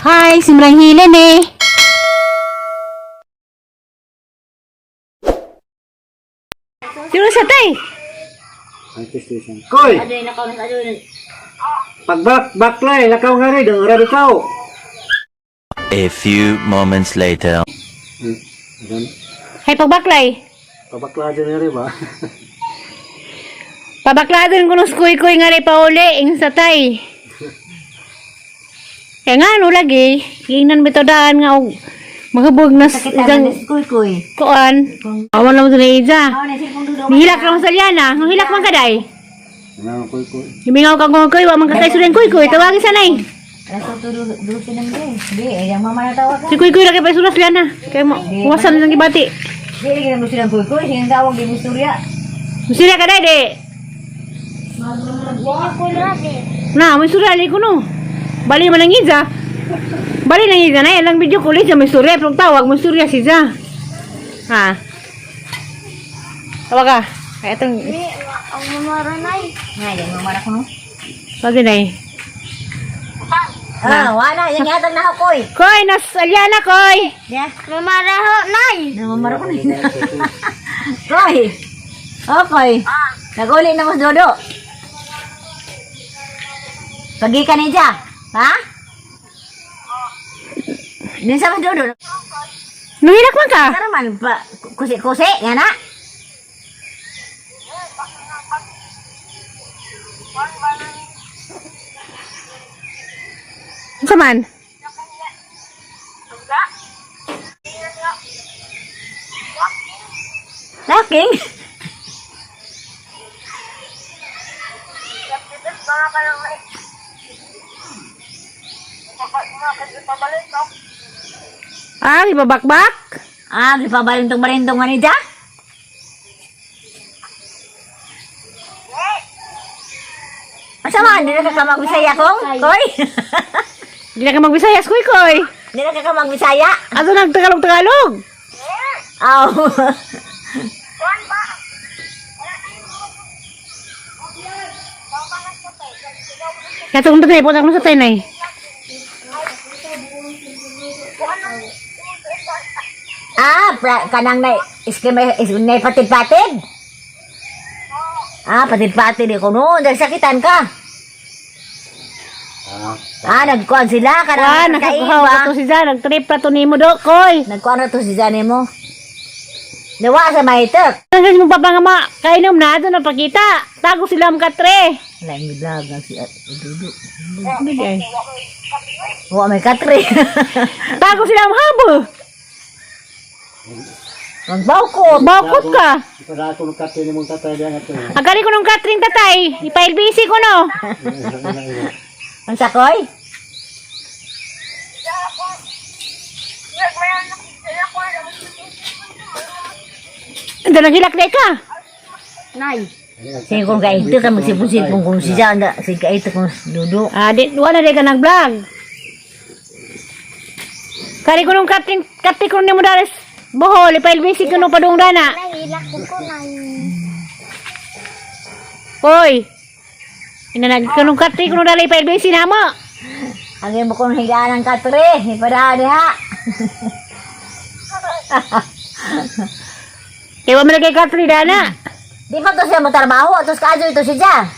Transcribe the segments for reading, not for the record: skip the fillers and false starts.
Hi, simrang hilan eh. Sino sa tay? Koy! Pagbak-baklay, lakaw nga rin, ang rado tao. A few moments later. Hay pagbaklay. Pabakla dyan nga rin ba? Pabakladon ko nus kuy-kuy nga rin pauli. Ing sa tay. Kaya nga ano lagi. Ingnan bito daan nga og magabog na isang Kuy-kuy. kuan. Awan lang ito na Iza. Nihilak lang sa liana. Nihilak man kaday. Ano, koy. Himingaw kang kuy-kuy. Wa man katay suling kuy-kuy. Tawagin sanay. Alas ko dulu pinang Di, yang mama natawag ka. Si kuy-kuy lagi pa sulas liana. Kaya mo. Wasan lang ibati. Di, lagi na silang kuy-kuy. Siyang tawag di Misturya. Musira kaday de. Na, may surali ko no. Bali man ang Iza. Bali nang Iza na lang video call siya may surya pero tawag mo surya si Iza. Ha. Tawag ka. Kaya itong Ang mamara na Nga, yung mamara ko no. bagay na eh. Wala. Yung yatag na ako, koy. Koy, nas Aliana koy. Yeah. Mamara ho, nay. Mamara ko na. Koy. Okay. Nag-uli na mas dodo. Pagi ka niya. Ha? Din sa mas dodo. Nuhilak man ka. Tara man, kusi-kusi, nga na. Sa man? Laking. Ah, ibabakbak. Gipabalintong-balintong nga niya. Masama, hindi na ka mag-Bisaya kong, koy. Hindi na ka magbisayas koy koy. Hindi na ka mag-Bisaya. Ato nagtagalog-tagalog. Aw. Kaya itong tatay po sa tay na eh. Kanang na may patid-patid. Patid-patid ko no. Nagsakitan ka. Nagkuhan sila. Wah, Kanang nakakuhaw na to si Zan. Nag-trip na to ni mo do, koy. Nagkuhan na to si Zane mo. Nawa sa mahitok. Kasi mo papangama, kainom na, ito napakita. Tago sila ang katre. Wala yung vlog si Dudu. Hindi ay. Wala may katre. Tago sila ang habo. Magbawkot. Bakot ka. Para ako nagkatay ni mong tatay diyan ito. Agari ko nung Catherine tatay. Ipa-LBC ko no. Ang sakoy? Ito naghilak na ka. Nay. Sige kung kaito ka magsipon-sipon kung si Janda. Sige kaito kung Dudu. Wala na ka nag-vlog. Kari ko nung Catherine ko ni mo dalis. Bohol, ipa-LBC ko nung padung dana. Nahilak ko na yun. Hoy. Inanag ko nung Catherine ko nung dala ipa-LBC na mo. Ang mo kong higaan ng katre. Ipadaan ha. Iwa mo na kay Catherine dana. Di ba to siya matrabaho? Atos kaadyo ito siya.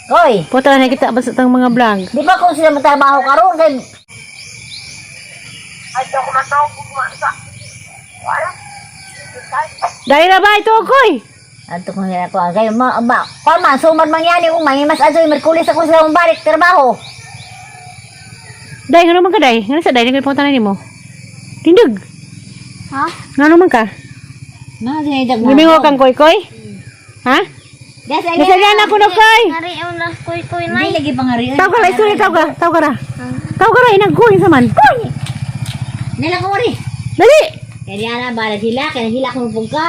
Koy. Puta na kita basta tang mga vlog. Di ba kung sila matrabaho karon kay Dahil na ba ito, Koy? ato kung nila ko kay man sumad mangyani kung mas adyo Merkulis ako sila balik trabaho. Dahil nga naman ka, Dahil. Nga sa Dahil, nagpunta na ni mo. Tindog. Ha? Nga naman ka. Na sinidag mo. Gimingo kang Koy-Koy? Ha? Dasa Nasalian ako na, Koy. Ngari ang las koy-koy na. Hindi lagi pangarian. Tawag ka lang, istorya, tawag ka. Tawag ka ra. Tawag ka ra, inag-Koy sa man. Koy! Nila ko rin. Dali! Kaya di ana bala sila kaya hila ko pug ka.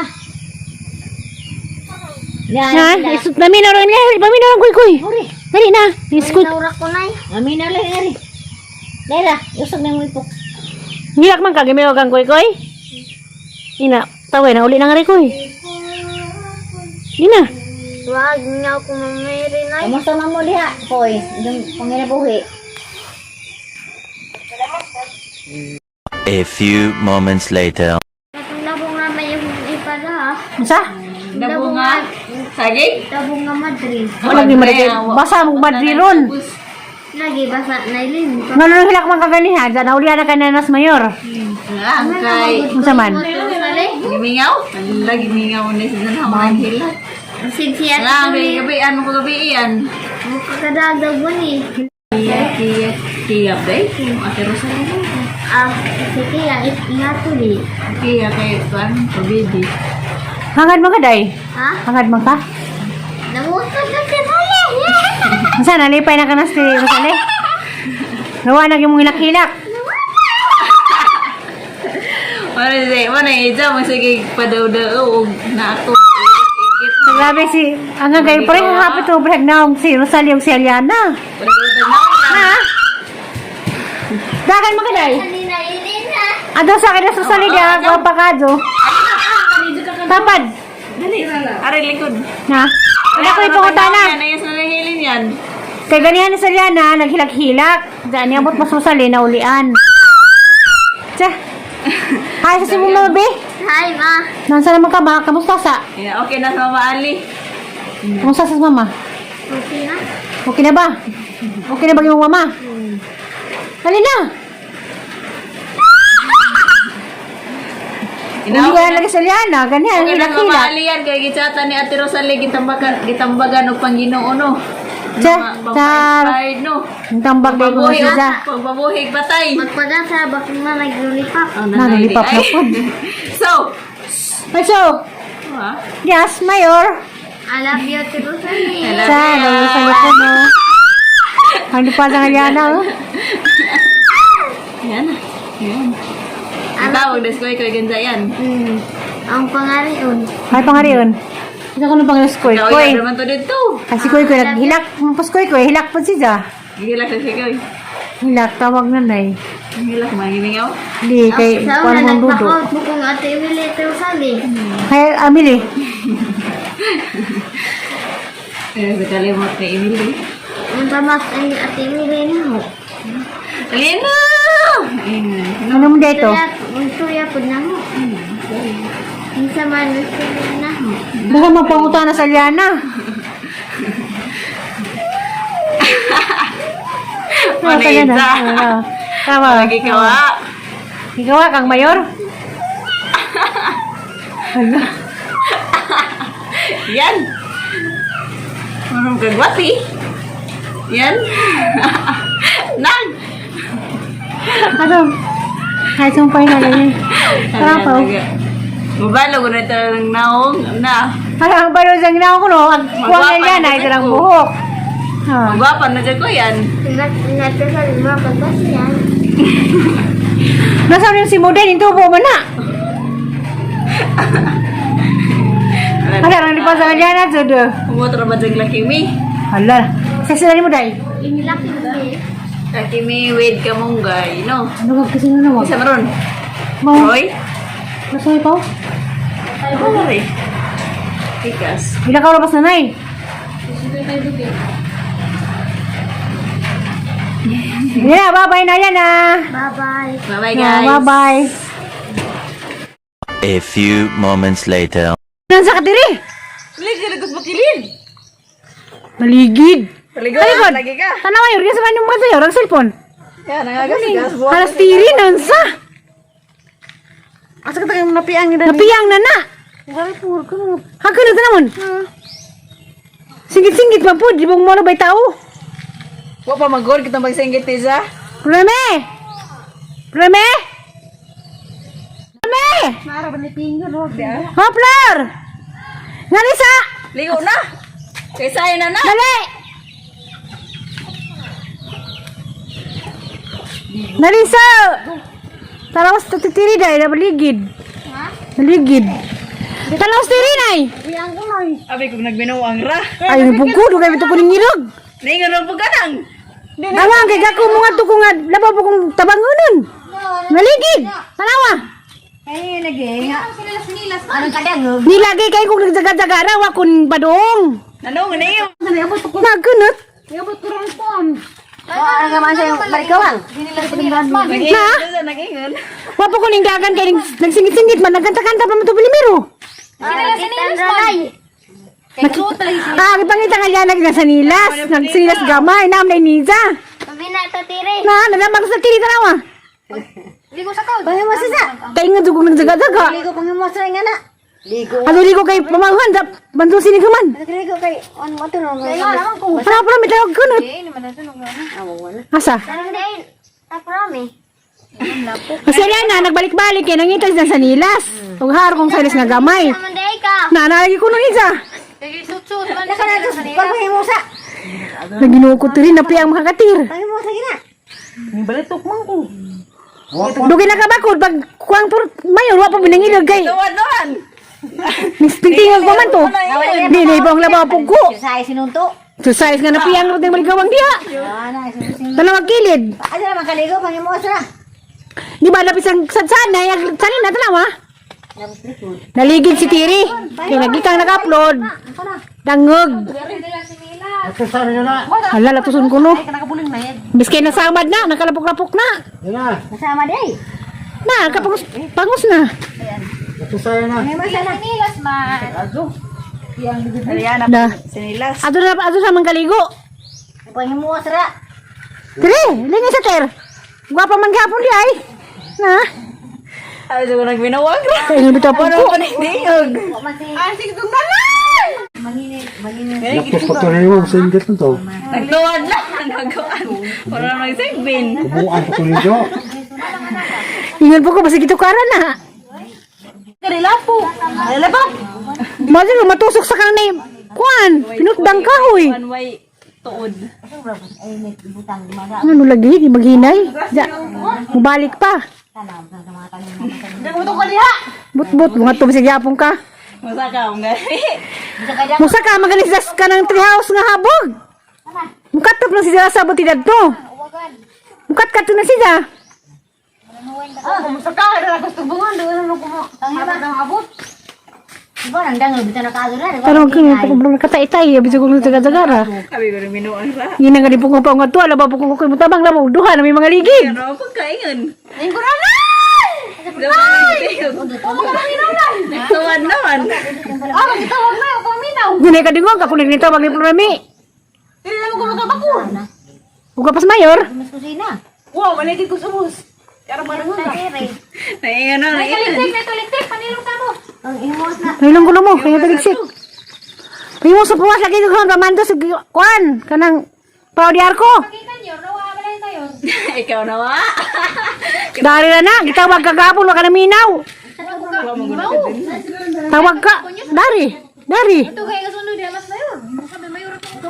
Ha? Isut namin na rin niya. Pamin na rin, Koy-Koy. Uri. Dali na. Iskut. Naura ko na. Amin na lang ari. Dela, usog na mo ipok. Hilak man ka, gimigo kang Koy-Koy. Ina, tawag na, uli na nga rin, Koy. Ina. Wag nga ako mamiri na. Kamusta man mo diha, koy? Yung panginabuhi. A few moments later. Labong nga may yung ipada ha. Unsa? Dabo nga. Saging? Labong nga Madrid. Wala di madali. Basa mo madriron. Lagi basa na ilin. Ngano hilak man kaganiha, diyan naulian na kananas mayor. Ang kay Unsa man? gimingaw. Lagi gimingaw ni sa naman hilat. Siya Lang gabi ano ko gabi iyan. Makakadagdag mo ni. Kaya ba? Ate Rosalina. Sige ya, ingatuli. Kaya kay kuan baby. Hangad man ka day. Ha? Hangad man ka. Namusag na si Rale. Unsa nalipay na kanas ti Rosale? Nawa na gyud mong hilak-hilak. Mana ija masige padaw-daw na ako. Grabe si ang gay pre hapit to brag naong si Rosalie ug si Aliana. Ha? Dagan man ka day. Kanina ilin ha. Ado sa kada Rosalie dia ko pakado. Tapad. Ari likod. Na. Wala ko ipangutana. Ano yung sanahilin yan? Kay ganihan ni Saliana, naghilak-hilak. Diyan niya abot mas Rosalie na ulian. Tsa. Hi, sa simong mama, be. Hi ma. Nansa naman ka ba? Kamusta sa? Yeah, okay na sa Mama Ali. Kamusta sa mama? Okay na. Okay na ba? Okay na ba yung mama? Dali na. Hindi ka na lagi Saliana. Ganyan, Okay na sa Mama hilak-hilak. Ali yan. Kaya gichata ni Ate Rosalie gitambagan o Panginoon, no? Tsa, tar. Ay, no. Ang tambag na ko Pagbabuhig, siya. pagbabuhig, patay. Magpagasa bakit na naglulipap. Nalilipap na po. So, So, ha? yes, Mayor. I love you too, Rosalie. Sa, sa ko mo. Ano pa sa Aliana, oh? Yan. Yan. Ang tawag, des ko ganda yan. Ang pangarion. Ay, pangariyon. Ito ko nung pangalas koy. Ikaw Koy. yan naman to dito. Kasi koy naghilak. Pas koy hilak pa siya. Gilak sa sigoy. Hilak, tawag na na eh. Gilak, magimingaw. Hindi, kay Sa kuwan una, mong dudo. nagpa-out mo kung ate Emily ito, Rosalie. Kaya, Amili. Nakalimot ni Emily. Ang tamas ay ate Emily na ho. Alina! Ano mo dito? Ang tuya po na ho. Ang sama na sila na ho. Baka mapanguta na sa Liana. Manita. Tama. Lagi ka wa. Ikaw kang mayor? Yan. Marunong kagwati. Yan. Nang. Ano? Kahit sumpay na lang eh. Parang pa. Mabalo ko na ito ng naong na. Parang pa rin siyang ginawa ko no. Ang kuwan na Liana, ito lang buhok. Ha. Magwapa na dyan ko yan. Ingat ka sa lima pagkas yan. Nasaan yung si Moden? Yung tubo mo na. Hala, ang lipas sa Liana. Sudo. Kumotra ba dyan lakimi? Hala. Kasi na mo dahil. Inilak hindi. Lakimi with kamunggay, no? Ano ka kasi na naman? Isa maron. Mau. Roy? Masay pa? Ano rin? Tikas. Bila ka labas na nay. Yeah, bye-bye na yan ah. Bye-bye. Bye-bye, Yeah, guys. bye-bye. A few moments later. Nansa ka diri? Liligos makilin. Maligid. Liligos, lagi ka. Tanawa yun, kasi man yung mga tayo, ang cellphone. Yan, nangagas-gas. Halas tiri, nansa. Asa ka tayo napiang ni Napiyang na na. Hagka na tanamon. Singit-singit pa po, di bang mo na ba'y tao? Wa pa magol kita magsinggit ni Za. Reme! Reme! Reme! Mara ba ni Pingo ro dia? Hopler! Nalisa! Ligo na. Kay sayo na na. Dali! Nalisa! Talawas tatitiri dahil na baligid. Ha? Baligid. Talawas tiri nay! Ilang kunoy. Abi ko nagbinuang ra. Ay, nabugkudo kay ito kuning ngirog. Ningon ro puganang. Tama, kay gako mga to ko nga, laba po kong tabangunan. Naligid! Tanawa! Kaya lagi. Anong kadangog? Nilagay kayo kung nagjaga-jaga raw akong padong. Nanong na yun. Nagunot. Ano ka man sa'yo barikawang? Na? Wapo ko ning dagan kay nagsingit-singit man nagkanta-kanta pa man to Bilimiro. Ipangita nga liyan nasa nilas. Nagsinilas gamay. Naam na iniza. Na, nalamang sa tiri tanawa. Pangimos sa. Kaya nga dugong nagjaga-jaga. Ligo pangimos sa nga na. Ano ligo kay pamahuhan. Bantu sini ka man. Ligo kay on mo to no. Ano pala may tawag kunot? Asa? Kasi yan na, nagbalik-balik kaya nangitas na sa nilas. Huwag haro kong salis nga gamay. Nanalagi ko nung isa. Pangimos sa. Naginukot rin na piyang makakatir. Pangimos sa gina. Dugay na kabakod pag kuwang mayor wa pa binangilog kay. Nagpintingag pa man to. Dili ba ang labaw po ko. Sa sinunto. So size nga na piyang rin maligawang diha. Ana sinunto. Tanawag kilid. Ano naman kaligo pangimos sa. Di ba lapis ang sadsan na yung sanin na tanawa? Naligid si Tiri. Kaya nagikang nag-upload. Dangog. Ito sana nyo na. Hala, latusun ko no. Biskay nasamad na, nakalapok-lapok na. Yan na. Kasama day. Na, pangus na. Ito sana na. Pangimos sa na. Na. Ado sa mga kaligo. Pangimos sa. Tiri, lingi sa ter. Gwapa man gapon di ay. Na. Ay, ko nagbinawag. Kaya nga bitaw po ko. Napapagto na yung sa ingat na to. Nagtuwad na. Wala nang nagsibin. Kumuhaan pa ko nito. Ingat po ko, basta gito karan na. Karilapo. Karilapo. Mali nga matusok sa kanay. Kuan, pinutbang kahoy. Way tuod. Ano lagi, di maghinay. Ja, mubalik pa. Buto ka diha. But, mga to sige apong ka. Masa ka ang gani. Musa ka, maganisdas ka ng treehouse nga habog. Mukatop na siya sa butidad to. Mukat-kat na siya. Masa ka ada gusto bungon do ano ko. Tangiba nang abot. Iba nang dangal bitaw na kaado na. Tarong kini ko problema katay-tay, abi ko ng jaga-jagara. Kabi ko minuan sa. Yun ang ganipong pa nga to, ala ba po ko mutabang lamo duha na may mga ligid. Ano pa kaingon? Ay ko na. Tuwan naman. Ah, magtawag na ako minaw. Ginay ka dingog ako nito bag ni programi. Dili na mo ko makabako. Uga pas mayor. Mas kusina. Wow, manigid ko sa bus. Kaya marunong ka. Naingan na. Electric, panilong ka mo. Ang imos na. Hilong ko na mo, kaya taligsik. Pimo sa puwas lagi ko ramando sa kuan kanang paudiar ko. Ikaw na wa. Dari na gitawag kagapon wa ka na minaw. Tawag ka. Dari. Ito kaya kasunod dia mas mayor. Sabi mayor ako.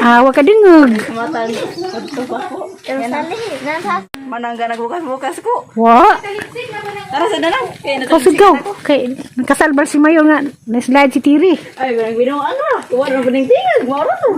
Wa ka dingog. Matan. Manangga nagbukas-bukas ko. Wa. Tara sa dalang. Kasud ko. Kay nakasalbal si mayor nga na-slide si Tiri. Ay, binuang na. Tuwan na tinggal. Moro to.